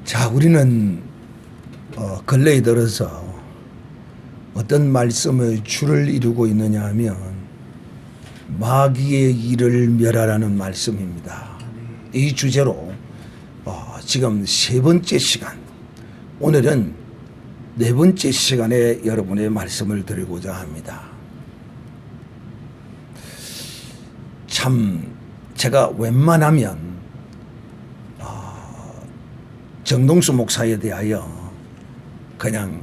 자, 우리는 근래에 들어서 어떤 말씀의 줄을 이루고 있느냐 하면 마귀의 일을 멸하라는 말씀입니다. 이 주제로 지금 세 번째 시간, 오늘은 네 번째 시간에 여러분의 말씀을 드리고자 합니다. 참 제가 웬만하면 정동수 목사에 대하여 그냥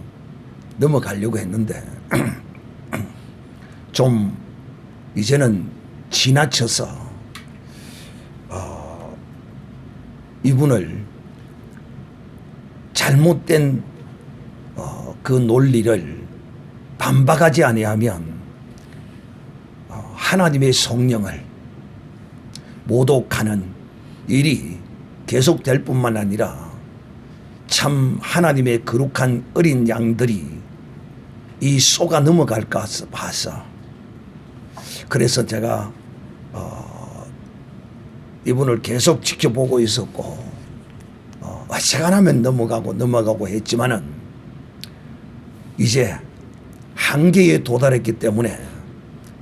넘어가려고 했는데 좀 이제는 지나쳐서 이분을 잘못된 그 논리를 반박하지 아니하면 하나님의 성령을 모독하는 일이 계속될 뿐만 아니라 참 하나님의 거룩한 어린 양들이 이 속아 넘어갈까 봐서, 그래서 제가 이분을 계속 지켜보고 있었고 시간하면 넘어가고 했지만은 이제 한계에 도달했기 때문에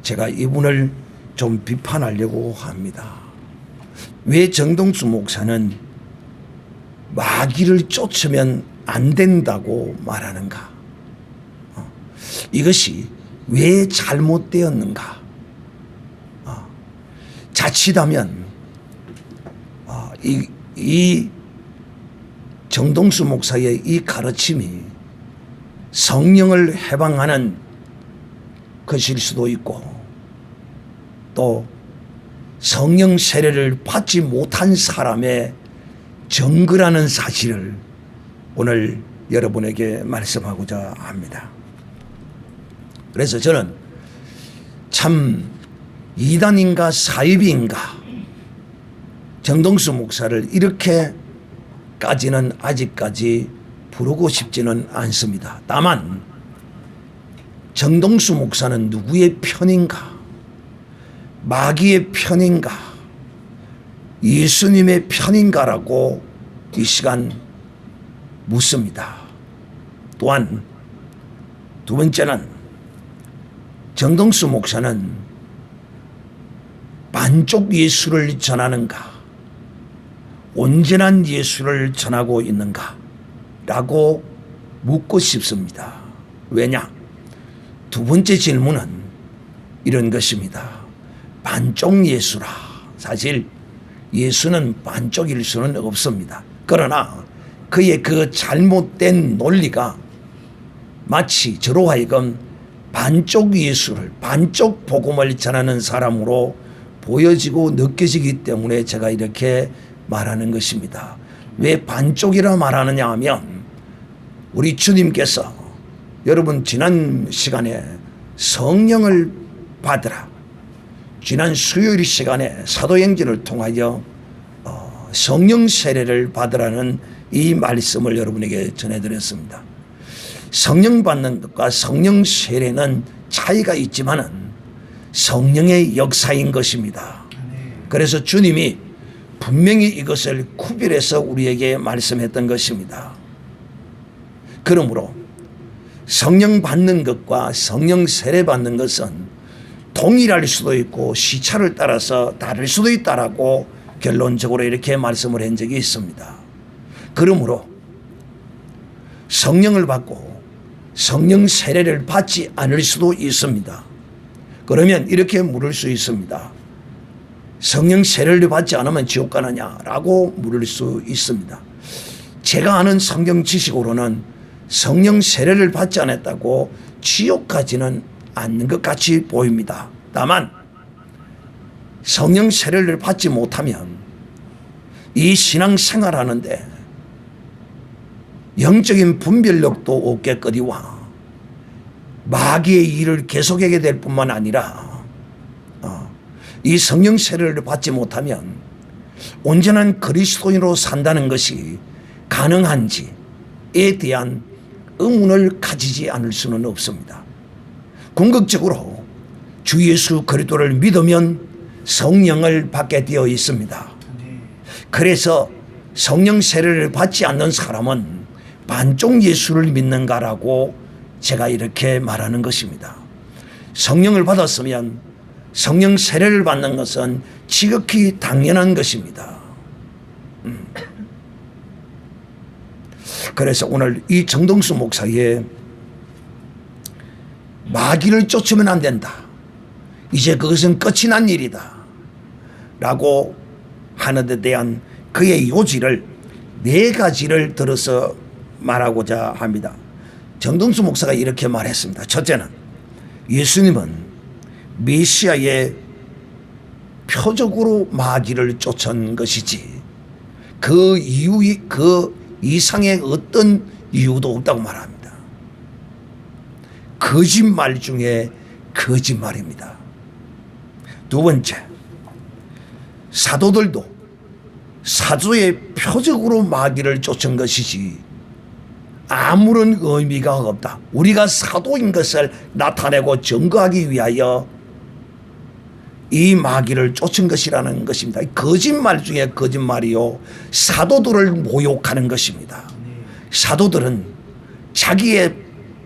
제가 이분을 좀 비판하려고 합니다. 왜 정동수 목사는 마귀를 쫓으면 안 된다고 말하는가? 이것이 왜 잘못되었는가? 자칫하면 이 정동수 목사의 이 가르침이 성령을 해방하는 것일 수도 있고, 또 성령 세례를 받지 못한 사람의 정거라는 사실을 오늘 여러분에게 말씀하고자 합니다. 그래서 저는 참 이단인가 사이비인가 정동수 목사를 이렇게까지는 아직까지 부르고 싶지는 않습니다. 다만 정동수 목사는 누구의 편인가? 마귀의 편인가? 예수님의 편인가라고 이 시간 묻습니다. 또한 두 번째는 정동수 목사는 반쪽 예수를 전하는가, 온전한 예수를 전하고 있는가 라고 묻고 싶습니다. 왜냐? 두 번째 질문은 이런 것입니다. 반쪽 예수라. 사실 예수는 반쪽일 수는 없습니다. 그러나 그의 그 잘못된 논리가 마치 저로 하여금 반쪽 예수를, 반쪽 복음을 전하는 사람으로 보여지고 느껴지기 때문에 제가 이렇게 말하는 것입니다. 왜 반쪽이라 말하느냐 하면 우리 주님께서 여러분 지난 시간에 성령을 받으라, 지난 수요일 시간에 사도행전을 통하여 성령 세례를 받으라는 이 말씀을 여러분에게 전해드렸습니다. 성령 받는 것과 성령 세례는 차이가 있지만은 성령의 역사인 것입니다. 그래서 주님이 분명히 이것을 구별해서 우리에게 말씀했던 것입니다. 그러므로 성령 받는 것과 성령 세례 받는 것은 동일할 수도 있고 시차를 따라서 다를 수도 있다라고 결론적으로 이렇게 말씀을 한 적이 있습니다. 그러므로 성령을 받고 성령 세례를 받지 않을 수도 있습니다. 그러면 이렇게 물을 수 있습니다. 성령 세례를 받지 않으면 지옥 가느냐라고 물을 수 있습니다. 제가 아는 성경 지식으로는 성령 세례를 받지 않았다고 지옥 가지는 않는 것 같이 보입니다. 다만 성령 세례를 받지 못하면 이 신앙생활 하는데 영적인 분별력도 없겠거니와 마귀의 일을 계속하게 될 뿐만 아니라 이 성령 세례를 받지 못하면 온전한 그리스도인으로 산다는 것이 가능한지에 대한 의문을 가지지 않을 수는 없습니다. 궁극적으로 주 예수 그리스도를 믿으면 성령을 받게 되어 있습니다. 그래서 성령 세례를 받지 않는 사람은 반쪽 예수를 믿는가라고 제가 이렇게 말하는 것입니다. 성령을 받았으면 성령 세례를 받는 것은 지극히 당연한 것입니다. 그래서 오늘 이 정동수 목사의 마귀를 쫓으면 안 된다, 이제 그것은 끝이 난 일이다 라고 하는 데 대한 그의 요지를 4가지를 들어서 말하고자 합니다. 정동수 목사가 이렇게 말했습니다. 첫째는 예수님은 메시아의 표적으로 마귀를 쫓은 것이지 그 이상의 어떤 이유도 없다고 말합니다. 거짓말 중에 거짓말입니다. 두 번째, 사도들도 사도의 표적으로 마귀를 쫓은 것이지 아무런 의미가 없다. 우리가 사도인 것을 나타내고 증거하기 위하여 이 마귀를 쫓은 것이라는 것입니다. 거짓말 중에 거짓말이요, 사도들을 모욕하는 것입니다. 사도들은 자기의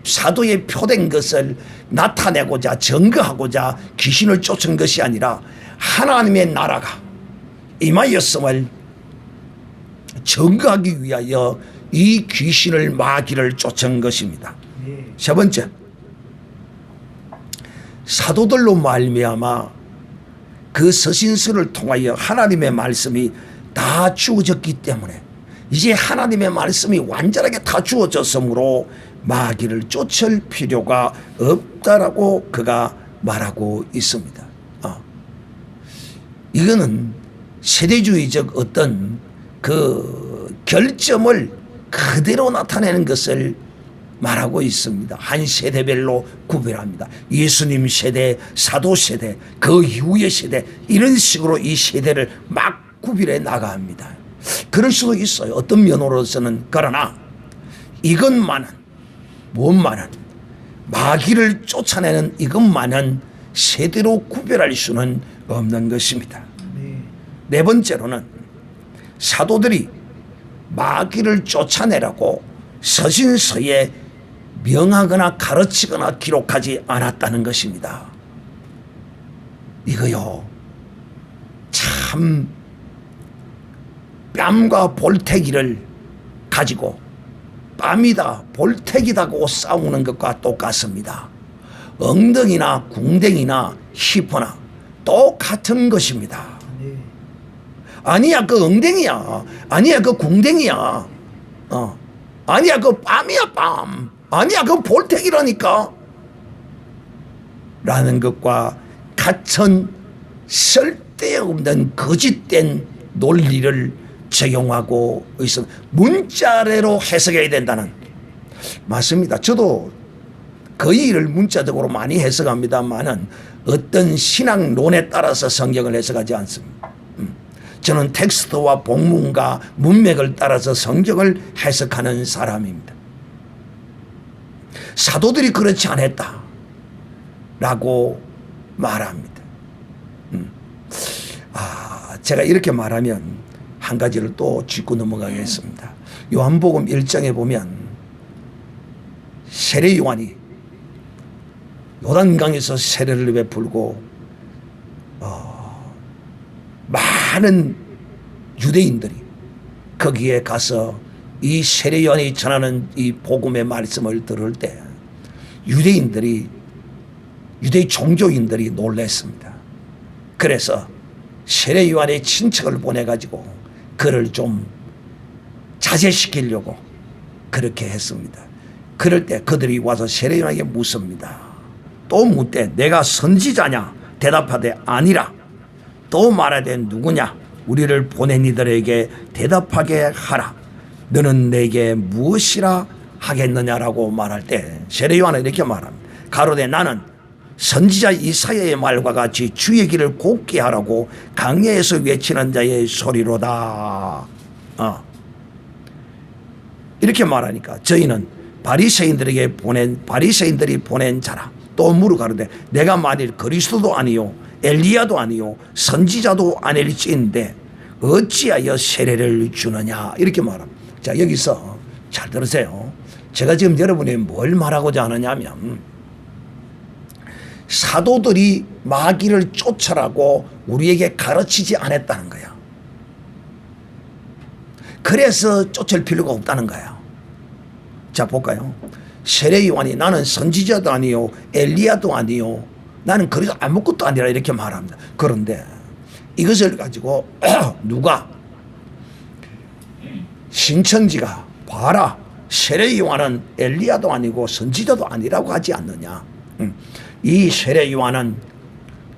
사도의 표된 것을 나타내고자 증거하고자 귀신을 쫓은 것이 아니라 하나님의 나라가 임하였음을 증거하기 위하여 이 귀신을 마귀를 쫓은 것입니다. 세 번째, 사도들로 말미암아 그 서신서를 통하여 하나님의 말씀이 다 주어졌기 때문에 이제 하나님의 말씀이 완전하게 다 주어졌으므로 마귀를 쫓을 필요가 없다라고 그가 말하고 있습니다. 이거는 세대주의적 어떤 그 결점을 그대로 나타내는 것을 말하고 있습니다. 한 세대별로 구별합니다. 예수님 세대, 사도 세대, 그 이후의 세대, 이런 식으로 이 세대를 막 구별해 나갑니다. 그럴 수도 있어요, 어떤 면으로서는. 그러나 이것만은, 무엇만은, 마귀를 쫓아내는 이것만은 세대로 구별할 수는 없는 것입니다. 네 번째로는 사도들이 마귀를 쫓아내라고 서신서에 명하거나 가르치거나 기록하지 않았다는 것입니다. 이거요, 참 뺨과 볼태기를 가지고 뺨이다 볼태기다고 싸우는 것과 똑같습니다. 엉덩이나 궁뎅이나 히퍼나 똑같은 것입니다. 아니야 그 엉덩이야, 아니야 그 궁뎅이야, 아니야 그 뺨이야 뺨, 아니야 그 볼태기라니까 라는 것과 같은 쓸데없는 거짓된 논리를 적용하고 있습니다. 문자례로 해석해야 된다는. 맞습니다. 저도 거의 이를 문자적으로 많이 해석합니다만은 어떤 신앙론에 따라서 성경을 해석하지 않습니다. 저는 텍스트와 복문과 문맥을 따라서 성경을 해석하는 사람입니다. 사도들이 그렇지 않았다 라고 말합니다. 제가 이렇게 말하면 한 가지를 또 짚고 넘어가겠습니다. 요한복음 1장에 보면 세례 요한이 요단강에서 세례를 베풀고 많은 유대인들이 거기에 가서 이 세례 요한이 전하는 이 복음의 말씀을 들을 때 유대인들이, 유대 종교인들이 놀랐습니다. 그래서 세례 요한의 친척을 보내가지고 그를 좀 자제시키려고 그렇게 했습니다. 그럴 때 그들이 와서 세례 요한에게 묻습니다. 또 묻되 내가 선지자냐? 대답하되 아니라. 또 말하되 누구냐? 우리를 보낸 이들에게 대답하게 하라. 너는 내게 무엇이라 하겠느냐라고 말할 때 세례 요한은 이렇게 말합니다. 가로되 나는 선지자 이사야의 말과 같이 주의 길을 곱게 하라고 강야에서 외치는 자의 소리로다. 이렇게 말하니까 저희는 바리새인들이 보낸 자라. 또 물어가는데 내가 만일 그리스도도 아니요 엘리야도 아니요 선지자도 아닐지인데 어찌하여 세례를 주느냐 이렇게 말합니다. 자, 여기서 잘 들으세요. 제가 지금 여러분이 뭘 말하고자 하느냐면 사도들이 마귀를 쫓아라고 우리에게 가르치지 않았다는 거야. 그래서 쫓을 필요가 없다는 거야. 자, 볼까요? 세례 요한이 나는 선지자도 아니요 엘리야도 아니요 나는 그리스도 아무것도 아니라 이렇게 말합니다. 그런데 이것을 가지고 누가 신천지가 봐라 세례 요한은 엘리야도 아니고 선지자도 아니라고 하지 않느냐. 이 세례 요한은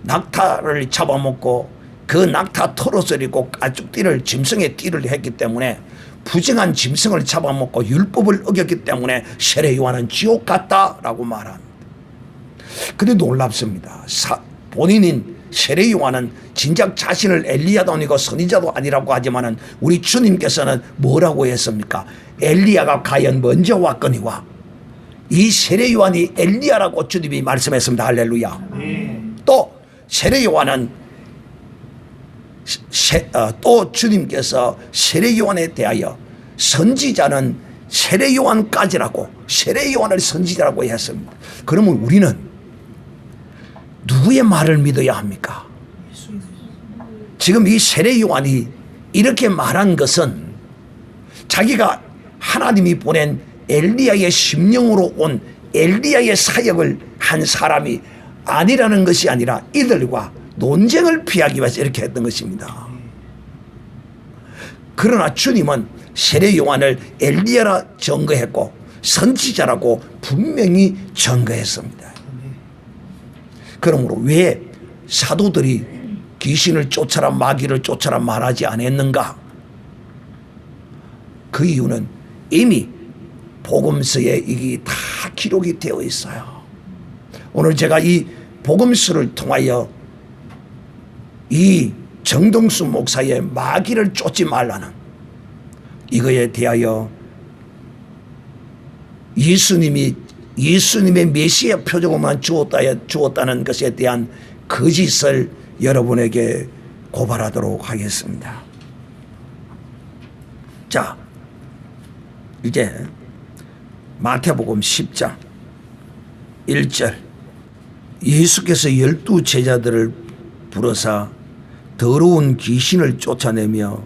낙타를 잡아먹고 그 낙타 털옷을 입고 가죽띠를 짐승의 띠를 했기 때문에 부정한 짐승을 잡아먹고 율법을 어겼기 때문에 세례 요한은 지옥 갔다라고 말합니다. 근데 놀랍습니다. 본인인 세례 요한은 진작 자신을 엘리야도 아니고 선지자도 아니라고 하지만은 우리 주님께서는 뭐라고 했습니까? 엘리야가 과연 먼저 왔거니와 이 세례 요한이 엘리야라고 주님이 말씀했습니다. 할렐루야. 또 세례 요한은 또 주님께서 세례 요한에 대하여 선지자는 세례 요한까지라고 세례 요한을 선지자라고 했습니다. 그러면 우리는 누구의 말을 믿어야 합니까? 지금 이 세례 요한이 이렇게 말한 것은 자기가 하나님이 보낸 엘리야의 심령으로 온 엘리야의 사역을 한 사람이 아니라는 것이 아니라 이들과 논쟁을 피하기 위해서 이렇게 했던 것입니다. 그러나 주님은 세례 요한을 엘리야라 증거했고 선지자라고 분명히 증거했습니다. 그러므로 왜 사도들이 귀신을 쫓아라 마귀를 쫓아라 말하지 않았는가? 그 이유는 이미 복음서에 이게 다 기록이 되어 있어요. 오늘 제가 이 복음서를 통하여 이 정동수 목사의 마귀를 쫓지 말라는 이거에 대하여 예수님의 메시아 표적만 주었다는 것에 대한 거짓을 여러분에게 고발하도록 하겠습니다. 자, 이제 마태복음 10장 1절 예수께서 12 제자들을 불러사 더러운 귀신을 쫓아내며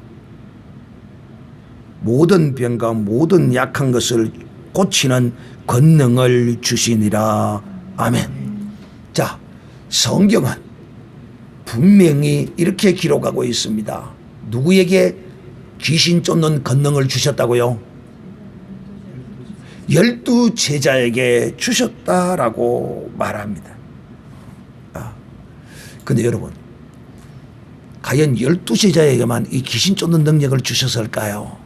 모든 병과 모든 약한 것을 고치는 권능을 주시니라. 아멘. 자, 성경은 분명히 이렇게 기록하고 있습니다. 누구에게 귀신 쫓는 권능을 주셨다고요? 12 제자에게 주셨다라고 말합니다. 근데 여러분, 과연 12 제자에게만 이 귀신 쫓는 능력을 주셨을까요?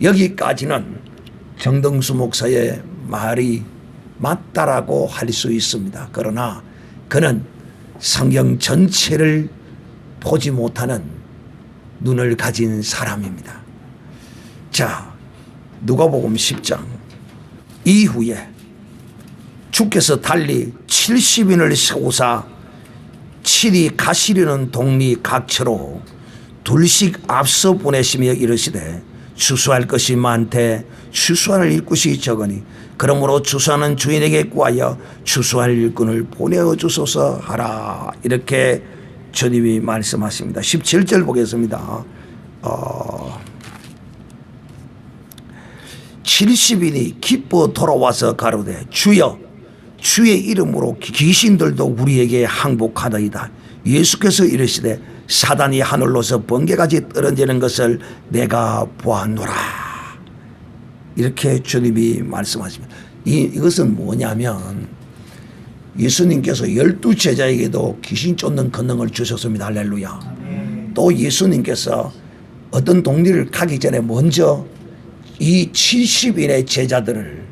여기까지는 정동수 목사의 말이 맞다라고 할 수 있습니다. 그러나 그는 성경 전체를 보지 못하는 눈을 가진 사람입니다. 자, 누가복음 10장 이후에 주께서 달리 70인을 세우사 7이 가시려는 동리 각처로 둘씩 앞서 보내시며 이르시되 추수할 것이 많되 추수할 일꾼이 적으니 그러므로 추수하는 주인에게 구하여 추수할 일꾼을 보내주소서 하라. 이렇게 주님이 말씀하십니다. 17절 보겠습니다. 70인이 기뻐 돌아와서 가로되 주여 주의 이름으로 귀신들도 우리에게 항복하더이다. 예수께서 이르시되 사단이 하늘로서 번개같이 떨어지는 것을 내가 보았노라. 이렇게 주님이 말씀하십니다. 이것은 뭐냐면 예수님께서 12 제자에게도 귀신 쫓는 권능을 주셨습니다. 할렐루야. 또 예수님께서 어떤 동리를 가기 전에 먼저 이 70인의 제자들을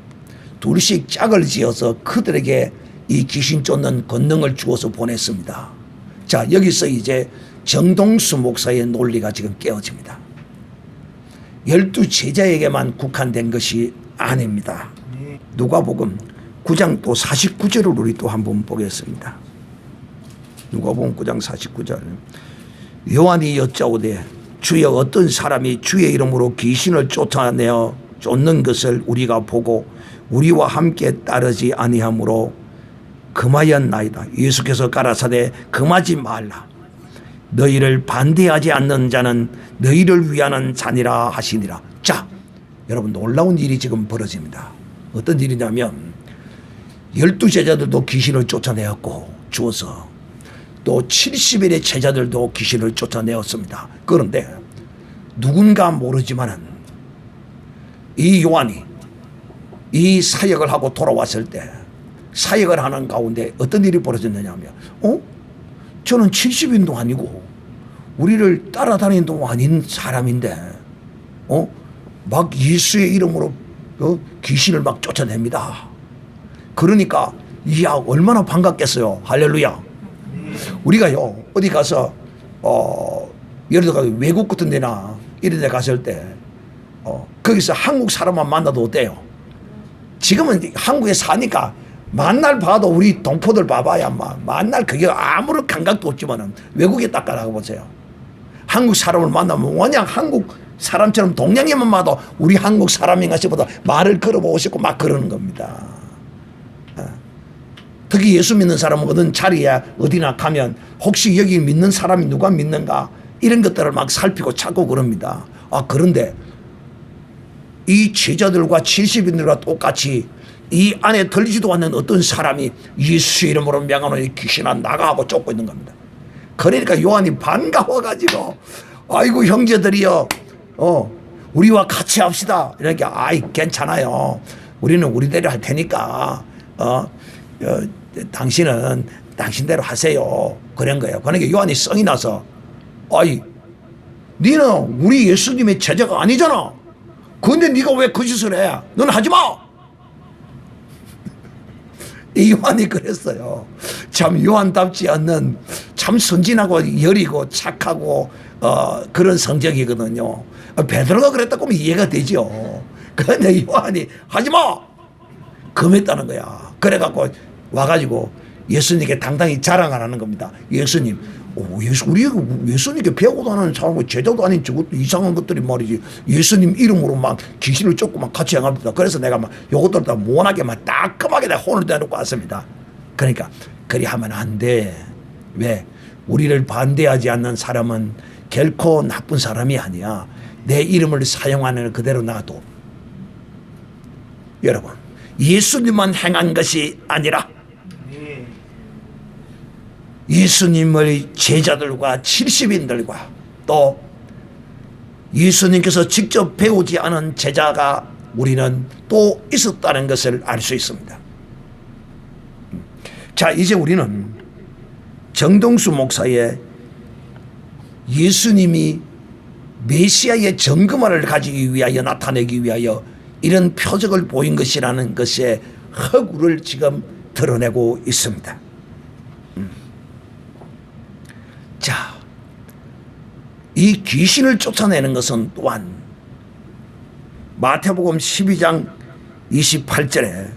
둘씩 짝을 지어서 그들에게 이 귀신 쫓는 권능을 주어서 보냈습니다. 자, 여기서 이제 정동수 목사의 논리가 지금 깨어집니다. 12 제자에게만 국한된 것이 아닙니다. 누가복음 9장 또 49절을 우리 또 한번 보겠습니다. 누가복음 9장 49절 요한이 여짜오되 주여 어떤 사람이 주의 이름으로 귀신을 쫓아내어 쫓는 것을 우리가 보고 우리와 함께 따르지 아니하므로 금하였나이다. 예수께서 가라사대 금하지 말라. 너희를 반대하지 않는 자는 너희를 위하는 자니라 하시니라. 자, 여러분 놀라운 일이 지금 벌어집니다. 어떤 일이냐면 12제자들도 귀신을 쫓아내었고 주어서 또 70일의 제자들도 귀신을 쫓아내었습니다. 그런데 누군가 모르지만은 이 요한이 이 사역을 하고 돌아왔을 때 사역을 하는 가운데 어떤 일이 벌어졌느냐 하면 저는 70인도 아니고 우리를 따라다니는 도 아닌 사람인데 막 예수의 이름으로 귀신을 막 쫓아냅니다. 그러니까 이야 얼마나 반갑겠어요. 할렐루야. 우리가요 어디 가서 예를 들어 외국 같은 데나 이런 데 갔을 때 거기서 한국 사람만 만나도 어때요? 지금은 한국에 사니까 만날 봐도 우리 동포들 봐봐야 만날 그게 아무런 감각도 없지만은 외국에 딱 가라고 보세요. 한국 사람을 만나면 그냥 한국 사람처럼 동양인만 봐도 우리 한국 사람인가 싶어도 말을 걸어보고 싶고 막 그러는 겁니다. 특히 예수 믿는 사람은 어떤 자리에 어디나 가면 혹시 여기 믿는 사람이 누가 믿는가 이런 것들을 막 살피고 찾고 그럽니다. 그런데 이 제자들과 70인들과 똑같이 이 안에 들리지도 않는 어떤 사람이 예수의 이름으로 명하노니 귀신아 나가하고 쫓고 있는 겁니다. 그러니까 요한이 반가워가지고 아이고 형제들이여 우리와 같이 합시다. 이러니까 아이 괜찮아요. 우리는 우리대로 할 테니까 당신은 당신대로 하세요. 그런 거예요. 그러니까 요한이 성이 나서 니는 우리 예수님의 제자가 아니잖아. 근데 네가 왜 그 짓을 해? 너는 하지 마. 이 요한이 그랬어요. 참 요한답지 않는 참 순진하고 여리고 착하고 그런 성격이거든요. 베드로가 그랬다고 하면 이해가 되죠. 그런데 요한이 하지 마. 금했다는 거야. 그래갖고 와가지고 예수님께 당당히 자랑을 하는 겁니다. 예수님, 우리 예수님께 배우도 안 하는 사람고 제자도 아닌 저것도 이상한 것들이 말이지 예수님 이름으로 막 귀신을 쫓고 막 같이 행합니다. 그래서 내가 막 요것들 다 모나게 막 따끔하게 내가 혼을 대놓고 왔습니다. 그러니까 그리 하면 안 돼. 왜? 우리를 반대하지 않는 사람은 결코 나쁜 사람이 아니야. 내 이름을 사용하는 그대로 놔도. 여러분, 예수님만 행한 것이 아니라 예수님의 제자들과 70인들과 또 예수님께서 직접 배우지 않은 제자가 우리는 또 있었다는 것을 알 수 있습니다. 자, 이제 우리는 정동수 목사의 예수님이 메시아의 정금화를 가지기 위하여 나타내기 위하여 이런 표적을 보인 것이라는 것의 허구를 지금 드러내고 있습니다. 자, 이 귀신을 쫓아내는 것은 또한 마태복음 12장 28절에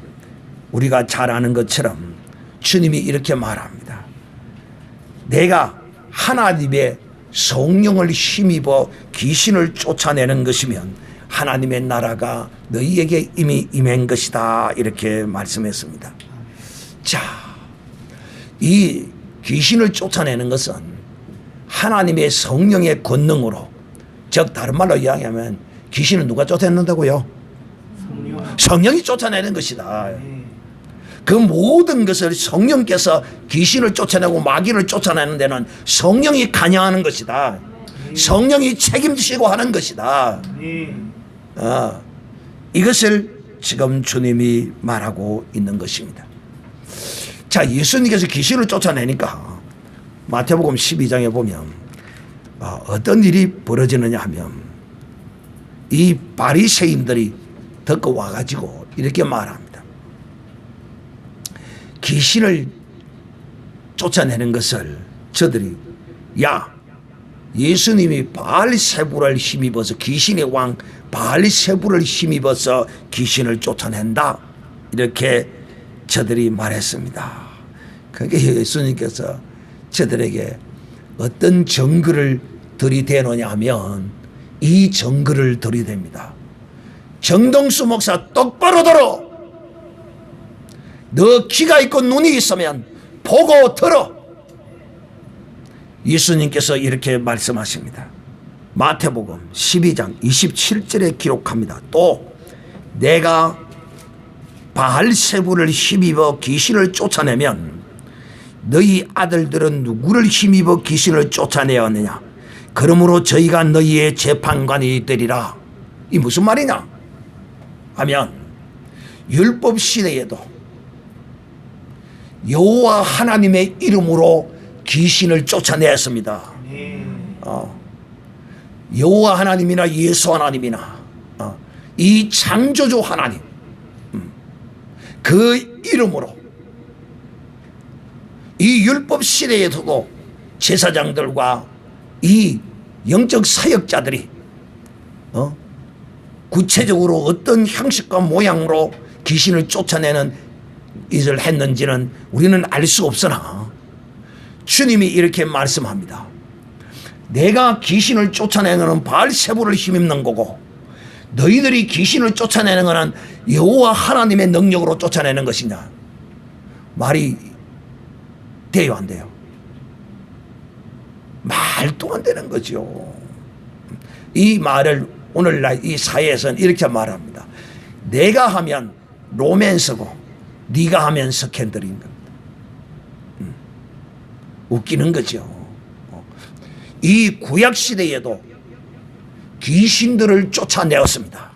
우리가 잘 아는 것처럼 주님이 이렇게 말합니다. 내가 하나님의 성령을 힘입어 귀신을 쫓아내는 것이면 하나님의 나라가 너희에게 이미 임한 것이다. 이렇게 말씀했습니다. 자, 이 귀신을 쫓아내는 것은 하나님의 성령의 권능으로, 즉 다른 말로 이야기하면 귀신은 누가 쫓아낸다고요? 성령이 쫓아내는 것이다. 그 모든 것을 성령께서 귀신을 쫓아내고 마귀를 쫓아내는 데는 성령이 관여하는 것이다. 성령이 책임지시고 하는 것이다. 이것을 지금 주님이 말하고 있는 것입니다. 자, 예수님께서 귀신을 쫓아내니까 마태복음 12장에 보면 어떤 일이 벌어지느냐 하면 이 바리새인들이 듣고 와가지고 이렇게 말합니다. 귀신을 쫓아내는 것을 저들이 예수님이 바알세불을 힘입어서 귀신의 왕 바알세불을 힘입어서 귀신을 쫓아낸다. 이렇게 저들이 말했습니다. 그게 예수님께서 저들에게 어떤 정글을 들이대느냐 하면 이 정글을 들이댑니다. 정동수 목사 똑바로 들어. 너 귀가 있고 눈이 있으면 보고 들어. 예수님께서 이렇게 말씀하십니다. 마태복음 12장 27절에 기록합니다. 또 내가 바알세불을 힘입어 귀신을 쫓아내면 너희 아들들은 누구를 힘입어 귀신을 쫓아내었느냐? 그러므로 저희가 너희의 재판관이 되리라. 이 무슨 말이냐 하면 율법 시대에도 여호와 하나님의 이름으로 귀신을 쫓아내었습니다. 여호와 하나님이나 예수 하나님이나 이 창조주 하나님 그 이름으로 이 율법 시대에서도 제사장들과 이 영적 사역자들이 구체적으로 어떤 형식과 모양으로 귀신을 쫓아내는 일을 했는지는 우리는 알 수 없으나 주님이 이렇게 말씀합니다. 내가 귀신을 쫓아내는 것은 바알세불을 힘입는 거고 너희들이 귀신을 쫓아내는 것은 여호와 하나님의 능력으로 쫓아내는 것이냐. 말이 돼요 안 돼요? 말도 안 되는 거죠. 이 말을 오늘날 이 사회에서는 이렇게 말합니다. 내가 하면 로맨스고 네가 하면 스캔들인 겁니다. 웃기는 거죠. 이 구약시대에도 귀신들을 쫓아내었습니다.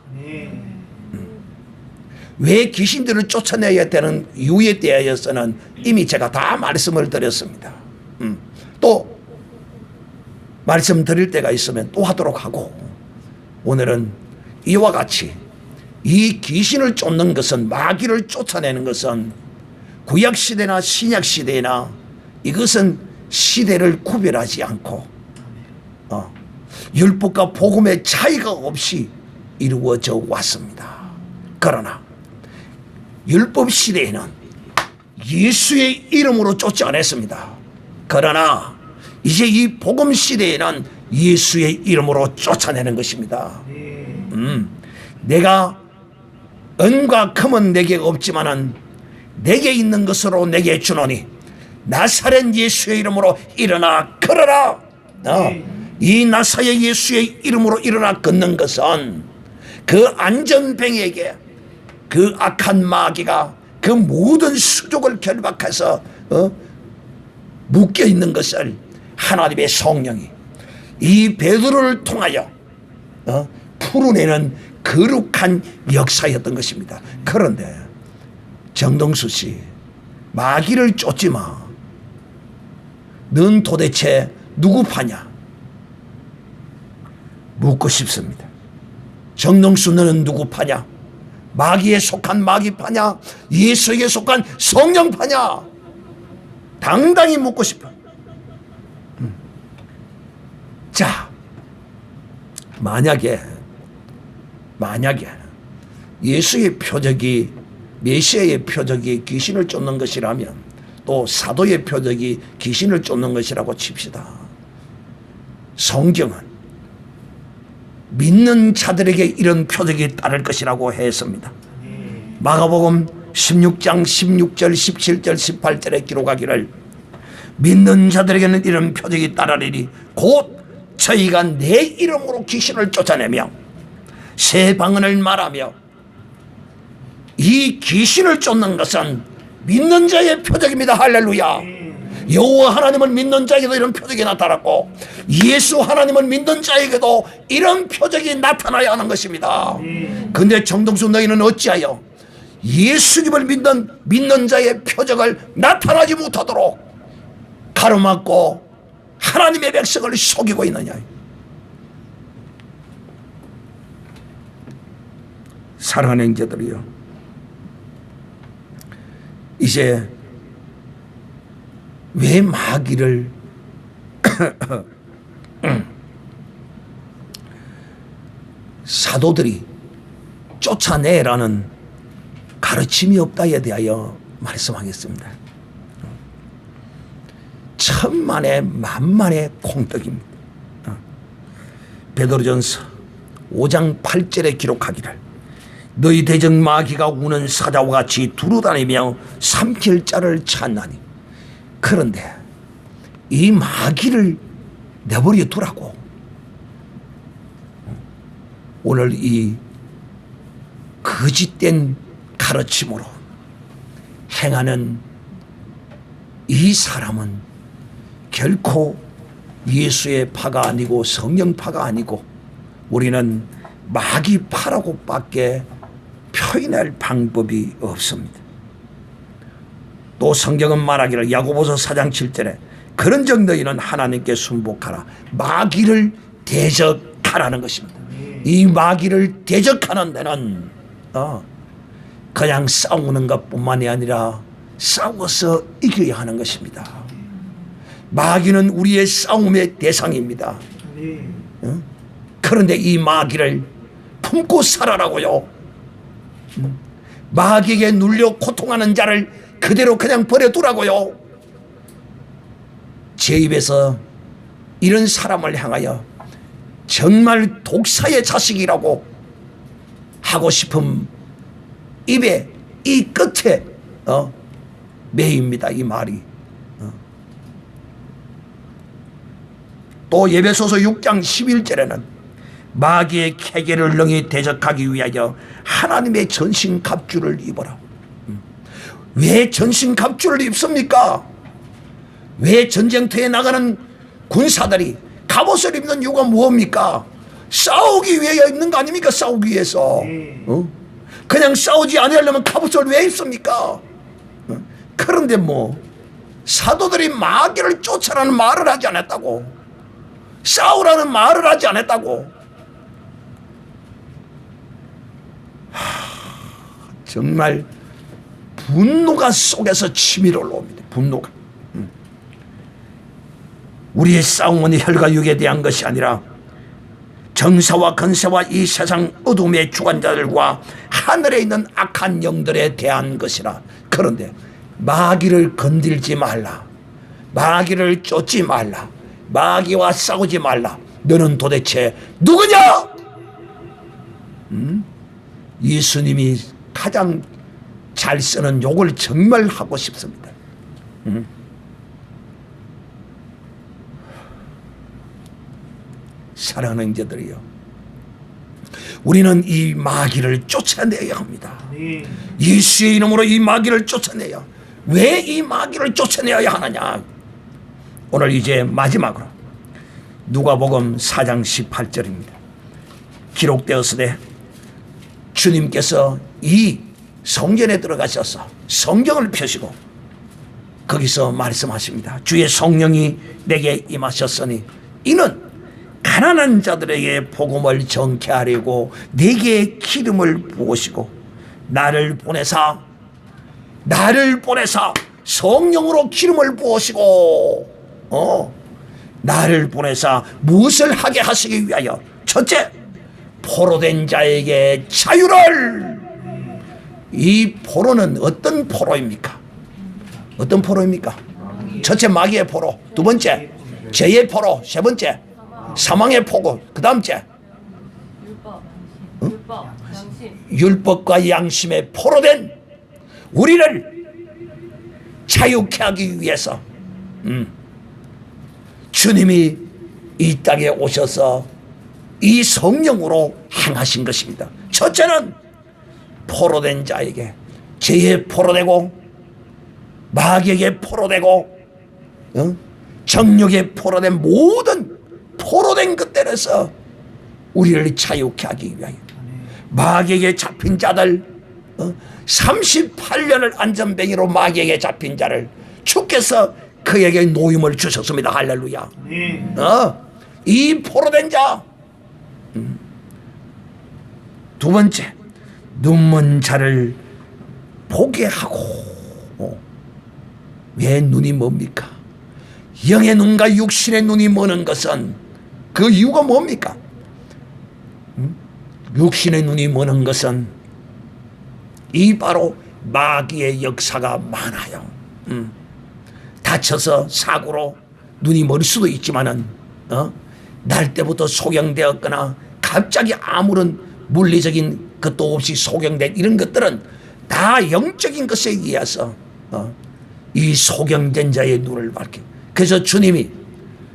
왜 귀신들을 쫓아내야 되는 이유에 대해서는 이미 제가 다 말씀을 드렸습니다. 또 말씀드릴 때가 있으면 또 하도록 하고, 오늘은 이와 같이 이 귀신을 쫓는 것은, 마귀를 쫓아내는 것은 구약시대나 신약시대나 이것은 시대를 구별하지 않고 율법과 복음의 차이가 없이 이루어져 왔습니다. 그러나 율법 시대에는 예수의 이름으로 쫓아냈습니다. 그러나 이제 이 복음 시대에는 예수의 이름으로 쫓아내는 것입니다. 내가 은과 금은 내게 없지만은 내게 있는 것으로 내게 주노니 나사렛 예수의 이름으로 일어나 걸어라. 이 나사렛 예수의 이름으로 일어나 걷는 것은 그 안전뱅이에게 그 악한 마귀가 그 모든 수족을 결박해서 묶여 있는 것을 하나님의 성령이 이 베드로를 통하여 풀어내는 거룩한 역사였던 것입니다. 그런데 정동수 씨, 마귀를 쫓지 마. 넌 도대체 누구 파냐? 묻고 싶습니다. 정동수, 너는 누구 파냐? 마귀에 속한 마귀파냐? 예수에게 속한 성령파냐? 당당히 묻고 싶어. 자, 만약에 예수의 표적이, 메시아의 표적이 귀신을 쫓는 것이라면, 또 사도의 표적이 귀신을 쫓는 것이라고 칩시다. 성경은 믿는 자들에게 이런 표적이 따를 것이라고 했습니다. 마가복음 16장 16절 17절 18절에 기록하기를, 믿는 자들에게는 이런 표적이 따르리니 곧 저희가 내 이름으로 귀신을 쫓아내며 새 방언을 말하며. 이 귀신을 쫓는 것은 믿는 자의 표적입니다. 할렐루야. 여호와 하나님을 믿는 자에게도 이런 표적이 나타났고, 예수 하나님을 믿는 자에게도 이런 표적이 나타나야 하는 것입니다. 근데 정동수, 너희는 어찌하여 예수님을 믿는 자의 표적을 나타나지 못하도록 가로막고 하나님의 백성을 속이고 있느냐. 사랑하는 형제들이요, 이제 왜 마귀를 사도들이 쫓아내라는 가르침이 없다에 대하여 말씀하겠습니다. 천만에 만만의 콩떡입니다. 베드로전서 5장 8절에 기록하기를 너희 대적 마귀가 우는 사자와 같이 두루다니며 삼킬 자를 찾나니. 그런데 이 마귀를 내버려 두라고 오늘 이 거짓된 가르침으로 행하는 이 사람은 결코 예수의 파가 아니고 성령파가 아니고 우리는 마귀파라고 밖에 표현할 방법이 없습니다. 또 성경은 말하기를 야고보서 4장 7절에 그런즉 너희는 하나님께 순복하라. 마귀를 대적하라는 것입니다. 이 마귀를 대적하는 데는 그냥 싸우는 것뿐만이 아니라 싸워서 이겨야 하는 것입니다. 마귀는 우리의 싸움의 대상입니다. 그런데 이 마귀를 품고 살아라고요. 마귀에게 눌려 고통하는 자를 그대로 그냥 버려두라고요. 제 입에서 이런 사람을 향하여 정말 독사의 자식이라고 하고 싶은 입에 이 끝에 매입니다. 이 말이. 또 에베소서 6장 11절에는 마귀의 캐계를 능히 대적하기 위하여 하나님의 전신갑주를 입어라. 왜 전신갑주를 입습니까? 왜 전쟁터에 나가는 군사들이 갑옷을 입는 이유가 뭡니까? 싸우기 위해 입는 거 아닙니까? 싸우기 위해서. 그냥 싸우지 않으려면 갑옷을 왜 입습니까? 그런데 뭐 사도들이 마귀를 쫓아라는 말을 하지 않았다고, 싸우라는 말을 하지 않았다고. 정말 분노가 속에서 치밀어 올라옵니다. 분노가. 우리의 싸움은 혈과 육에 대한 것이 아니라 정사와 건세와 이 세상 어둠의 주관자들과 하늘에 있는 악한 영들에 대한 것이라. 그런데 마귀를 건들지 말라, 마귀를 쫓지 말라, 마귀와 싸우지 말라. 너는 도대체 누구냐? 예수님이 가장 잘 쓰는 욕을 정말 하고 싶습니다. 사랑하는 형제들이요, 우리는 이 마귀를 쫓아내야 합니다. 예수의 이름으로 이 마귀를 쫓아내야. 왜 이 마귀를 쫓아내야 하느냐? 오늘 이제 마지막으로 누가복음 4장 18절입니다. 기록되었으되 주님께서 이 성전에 들어가셔서 성경을 펴시고 거기서 말씀하십니다. 주의 성령이 내게 임하셨으니 이는 가난한 자들에게 복음을 전케 하려고 내게 기름을 부으시고 나를 보내사 성령으로 기름을 부으시고 나를 보내사 무엇을 하게 하시기 위하여? 첫째, 포로된 자에게 자유를. 이 포로는 어떤 포로입니까? 어떤 포로입니까? 첫째, 마귀의 포로. 두 번째, 죄의 포로. 세 번째, 사망의 포로. 그 다음째, 율법과 양심의 포로된 우리를 자유케 하기 위해서 주님이 이 땅에 오셔서 이 성령으로 행하신 것입니다. 첫째는 포로된 자에게, 죄에 포로되고 마귀에게 포로되고 정욕에 포로된 모든 포로된 것들에서 우리를 자유케 하기 위하여 마귀에게 잡힌 자들, 38년을 안전뱅이로 마귀에게 잡힌 자를 주께서 그에게 노임을 주셨습니다. 할렐루야. 이 포로된 자. 두 번째, 눈먼 자를 보게 하고. 왜 눈이 뭡니까? 영의 눈과 육신의 눈이 머는 것은 그 이유가 뭡니까? 육신의 눈이 머는 것은 이 바로 마귀의 역사가 많아요. 다쳐서 사고로 눈이 멀 수도 있지만은 날 때부터 소경되었거나 갑자기 아무런 물리적인 것도 없이 소경된 이런 것들은 다 영적인 것에 의해서 이 소경된 자의 눈을 밝혀. 그래서 주님이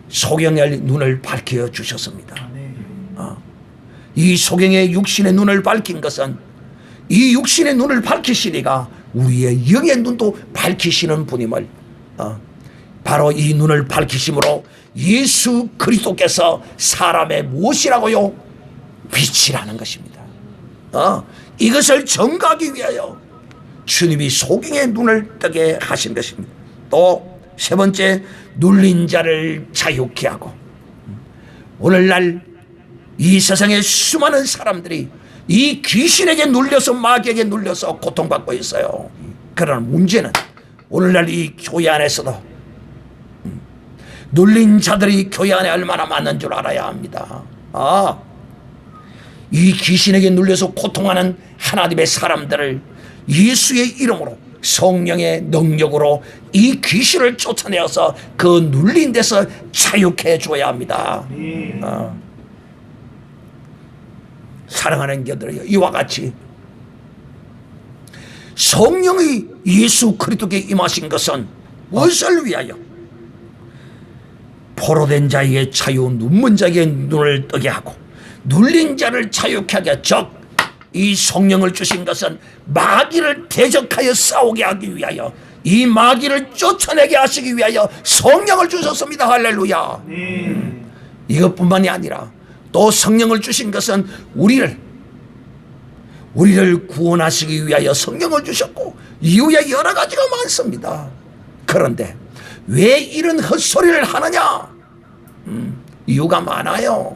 소경의 눈을 밝혀 주셨습니다. 이 소경의 육신의 눈을 밝힌 것은 이 육신의 눈을 밝히시니까 우리의 영의 눈도 밝히시는 분임을 바로 이 눈을 밝히심으로 예수 그리스도께서 사람의 무엇이라고요? 빛이라는 것입니다. 이것을 증거하기 위하여 주님이 소경의 눈을 뜨게 하신 것입니다. 또 세 번째, 눌린 자를 자유케 하고. 오늘날 이 세상의 수많은 사람들이 이 귀신에게 눌려서 마귀에게 눌려서 고통받고 있어요. 그러나 문제는 오늘날 이 교회 안에서도 눌린 자들이 교회 안에 얼마나 많은 줄 알아야 합니다. 이 귀신에게 눌려서 고통하는 하나님의 사람들을 예수의 이름으로 성령의 능력으로 이 귀신을 쫓아내어서 그 눌린 데서 자유케 해줘야 합니다. 사랑하는 자들이여, 이와 같이 성령이 예수 그리스도께 임하신 것은 무엇을 위하여? 포로된 자에게 자유, 눈먼 자에게 눈을 뜨게 하고 눌린 자를 자유케 하게. 즉 이 성령을 주신 것은 마귀를 대적하여 싸우게 하기 위하여, 이 마귀를 쫓아내게 하시기 위하여 성령을 주셨습니다. 할렐루야. 이것뿐만이 아니라 또 성령을 주신 것은 우리를 구원하시기 위하여 성령을 주셨고 이후에 여러 가지가 많습니다. 그런데 왜 이런 헛소리를 하느냐? 이유가 많아요.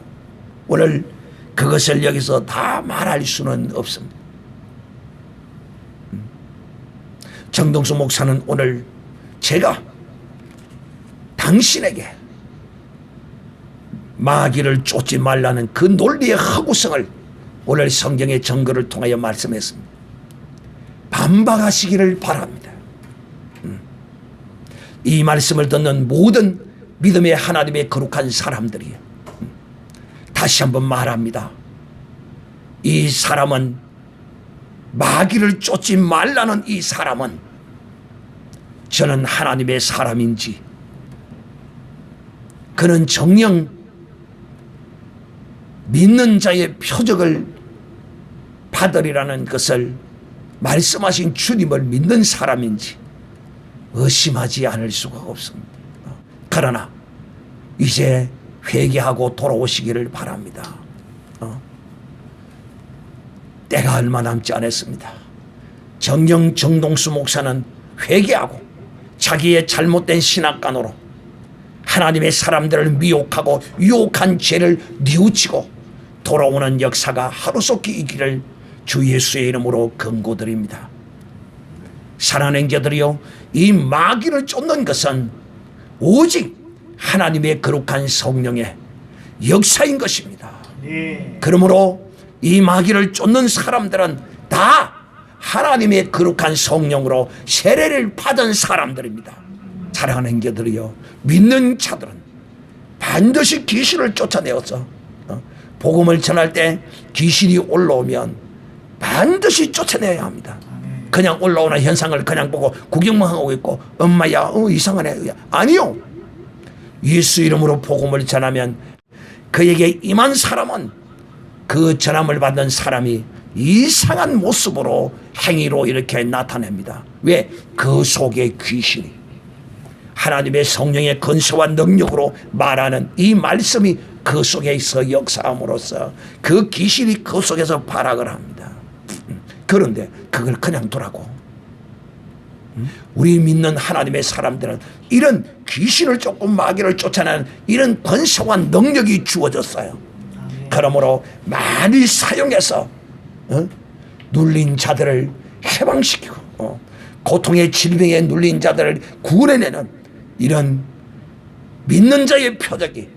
오늘 그것을 여기서 다 말할 수는 없습니다. 정동수 목사는 오늘 제가 당신에게 마귀를 쫓지 말라는 그 논리의 허구성을 오늘 성경의 증거를 통하여 말씀했습니다. 반박하시기를 바랍니다. 이 말씀을 듣는 모든 믿음의 하나님의 거룩한 사람들이 다시 한번 말합니다. 이 사람은, 마귀를 쫓지 말라는 이 사람은 저는 하나님의 사람인지, 그는 정녕 믿는 자의 표적을 받으리라는 것을 말씀하신 주님을 믿는 사람인지 의심하지 않을 수가 없습니다. 그러나 이제 회개하고 돌아오시기를 바랍니다. 때가 얼마 남지 않았습니다. 정령 정동수 목사는 회개하고 자기의 잘못된 신학관으로 하나님의 사람들을 미혹하고 유혹한 죄를 뉘우치고 돌아오는 역사가 하루속히 있기를 주 예수의 이름으로 권고드립니다. 사랑하는 자들이여, 이 마귀를 쫓는 것은 오직 하나님의 거룩한 성령의 역사인 것입니다. 그러므로 이 마귀를 쫓는 사람들은 다 하나님의 거룩한 성령으로 세례를 받은 사람들입니다. 사랑하는 자들이여, 믿는 자들은 반드시 귀신을 쫓아내어서 복음을 전할 때 귀신이 올라오면 반드시 쫓아내야 합니다. 그냥 올라오는 현상을 그냥 보고 구경만 하고 있고 엄마야 이상하네, 아니요. 예수 이름으로 복음을 전하면 그에게 임한 사람은 그 전함을 받는 사람이 이상한 모습으로 행위로 이렇게 나타냅니다. 왜? 그 속에 귀신이 하나님의 성령의 건설와 능력으로 말하는 이 말씀이 그 속에서 역사함으로써 그 귀신이 그 속에서 발악을 합니다. 그런데 그걸 그냥 두라고? 우리 믿는 하나님의 사람들은 이런 귀신을 쫓고 마귀를 쫓아내는 이런 권세와 능력이 주어졌어요. 그러므로 많이 사용해서 눌린 자들을 해방시키고 고통의 질병에 눌린 자들을 구원해내는 이런 믿는 자의 표적이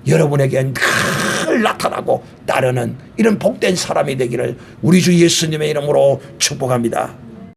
여러분에게 늘 나타나고 따르는 이런 복된 사람이 되기를 우리 주 예수님의 이름으로 축복합니다.